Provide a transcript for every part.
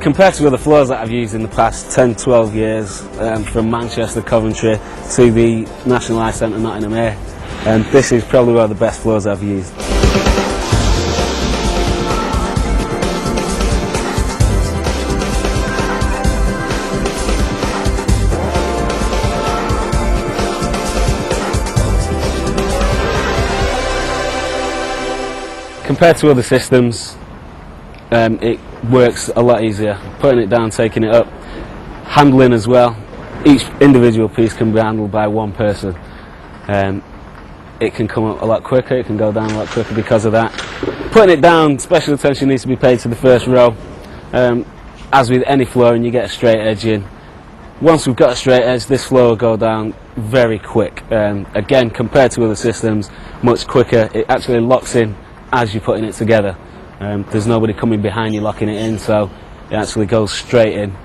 Compared to other floors that I've used in the past 10-12 years, from Manchester, Coventry to the National Ice Centre Nottingham here, this is probably one of the best floors I've used. Compared to other systems, it works a lot easier. Putting it down, taking it up, handling as well. Each individual piece can be handled by one person. It can come up a lot quicker, it can go down a lot quicker because of that. Putting it down, special attention needs to be paid to the first row. As with any flooring, you get a straight edge in. Once we've got a straight edge, this floor will go down very quick. Again, compared to other systems, much quicker. It actually locks in as you're putting it together. There's nobody coming behind you locking it in, so it actually goes straight in.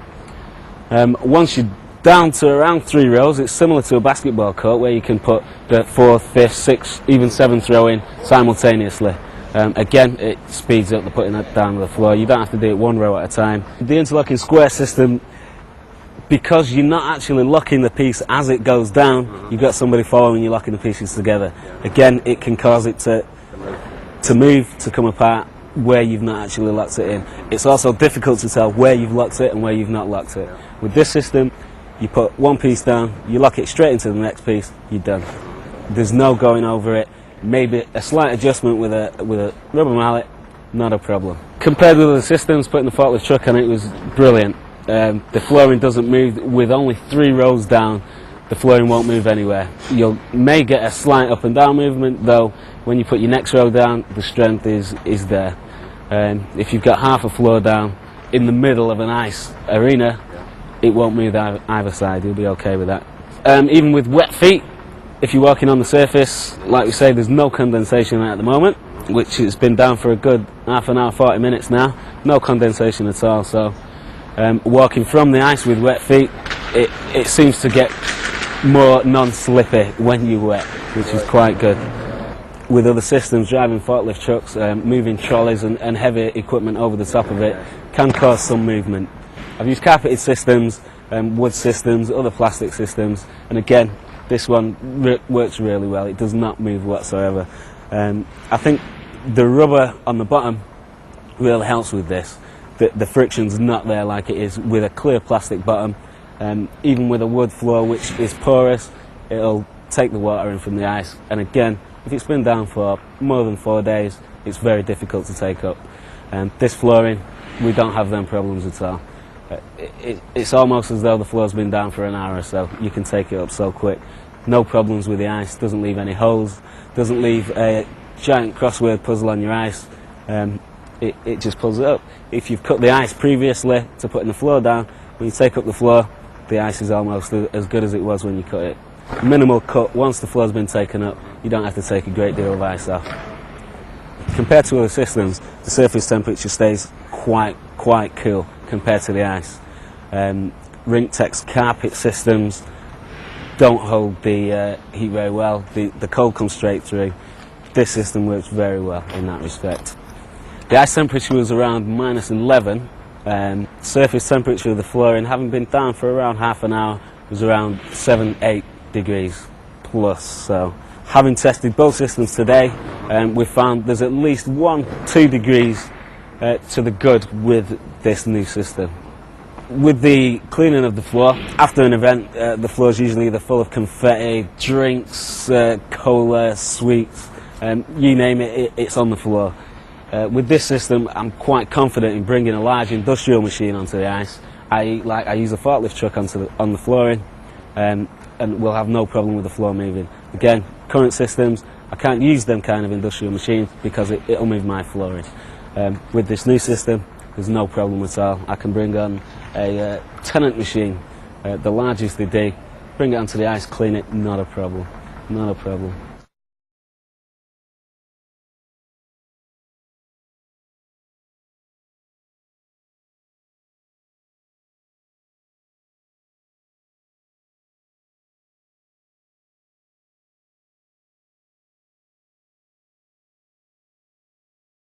Once you're down to around 3 rows, it's similar to a basketball court where you can put the 4th, 5th, 6th, even 7th row in simultaneously. Again, it speeds up the putting that down to the floor. You don't have to do it 1 row at a time. The interlocking square system, because you're not actually locking the piece as it goes down, you've got somebody following you locking the pieces together. Again, it can cause it to move, to come apart where you've not actually locked it in. It's also difficult to tell where you've locked it and where you've not locked it. With this system, you put one piece down, you lock it straight into the next piece, you're done. There's no going over it. Maybe a slight adjustment with a rubber mallet, not a problem. Compared with other systems, putting the forklift truck on it was brilliant. The flooring doesn't move. With only 3 rows down, the flooring won't move anywhere. You may get a slight up and down movement, though when you put your next row down, the strength is there. If you've got half a floor down in the middle of an ice arena, it won't move either side. You'll be okay with that. Even with wet feet, if you're walking on the surface, like we say, there's no condensation at the moment, which has been down for a good half an hour, 40 minutes now. No condensation at all. So walking from the ice with wet feet, it seems to get more non-slippy when you're wet, which is quite good. With other systems, driving forklift trucks, moving trolleys and heavy equipment over the top of it can cause some movement. I've used carpeted systems, wood systems, other plastic systems, and again, this one works really well. It does not move whatsoever. I think the rubber on the bottom really helps with this. The friction's not there like it is with a clear plastic bottom. Even with a wood floor, which is porous, it'll take the water in from the ice. And again, if it's been down for more than 4 days, it's very difficult to take up. This flooring, we don't have them problems at all. It's almost as though the floor's been down for an hour or so. You can take it up so quick. No problems with the ice, doesn't leave any holes, doesn't leave a giant crossword puzzle on your ice. It just pulls it up. If you've cut the ice previously to putting the floor down, when you take up the floor, the ice is almost as good as it was when you cut it. Minimal cut. Once the floor's been taken up, you don't have to take a great deal of ice off. Compared to other systems, the surface temperature stays quite cool compared to the ice. Ring-tex carpet systems don't hold the heat very well. The cold comes straight through. This system works very well in that respect. The ice temperature was around -11. Surface temperature of the flooring, having been down for around half an hour, was around 7-8 degrees plus. So having tested both systems today, we've found there's at least 1-2 degrees to the good with this new system. With the cleaning of the floor, after an event, the floor is usually either full of confetti, drinks, cola, sweets, you name it, it's on the floor. With this system, I'm quite confident in bringing a large industrial machine onto the ice. I use a forklift truck on the flooring, and we'll have no problem with the floor moving. Again, current systems, I can't use them kind of industrial machines because it'll move my flooring. With this new system, there's no problem at all. I can bring on a Tennant machine, the largest they do, bring it onto the ice, clean it, not a problem, not a problem.